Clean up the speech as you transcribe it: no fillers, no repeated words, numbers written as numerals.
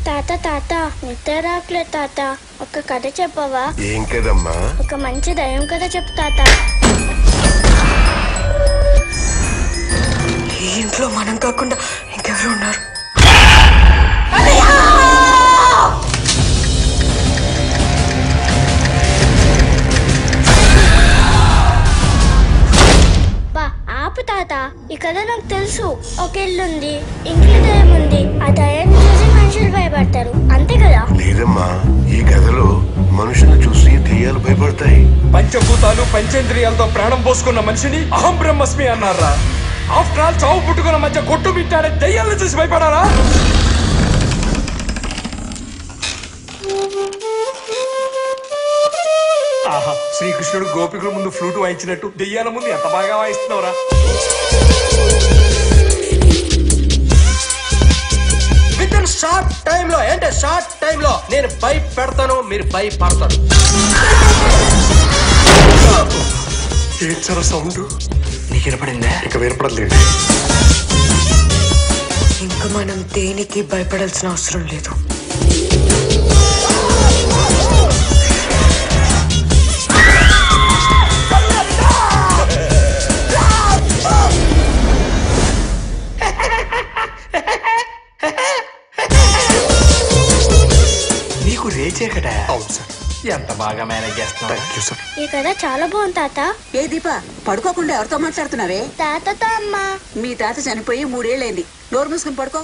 తాత తాత నిద్ర రాట్లే తాత, ఒక కథ చెప్పవా? ఏం కదమ్మా? ఒక మంచి దయ్యం కథ చెప్పు తాత. ఈ ఇంట్లో మనం కాకుండా ఇంకెవరు ఉన్నారు? ఆపు తాత, ఈ కథ నాకు తెలుసు. ఒక ఇల్లుంది, ఇంట్లో దయ్యం ఉంది. ఆ దయ్యాన్ని చూసి మనుషులు భయపడతారు, అంతే కదా? లేదమ్మా, ఈ కథలో మనుషులు చూసి దెయ్యాలు భయపడతాయి. పంచభూతాలు పంచేంద్రియాలతో ప్రాణం పోసుకున్న మనిషిని అహం బ్రహ్మస్మి అన్నారా? ఆఫ్టర్ ఆల్ చావు పుట్టుకున్న మధ్య కొట్టు బిట్టాడే దెయ్యాలను చూసి భయపడారా? ఆహా, శ్రీకృష్ణుడు గోపికుల ముందు ఫ్లూట్ వాయించినట్టు దెయ్యాల ముందు ఎంత బాగా వాయిస్తున్నావురా? విత్ ఇన్ షార్ట్ టైమ్ లో, అంటే షార్ట్ టైమ్ లో నేను భయపెడతాను, మీరు భయపడతారు. ఏంటరా సౌండ్? నీకు వినపడిందా? ఇక వినపడలేదు. ఇంకా మనం దేనికి భయపడాల్సిన అవసరం లేదు. నీకు రేచే కదా? అవును సార్. ఎంత బాగా మేనేజ్ చేస్తున్నా. ఈ కథ చాలా బాగుంది తాత. ఏ దీపా, పడుకోకుండా ఎవరితో మాట్లాడుతున్నావే? తాతతో అమ్మా. మీ తాత చనిపోయి 3 ఏళ్ళైంది. నోరు మూసుకుని పడుకో.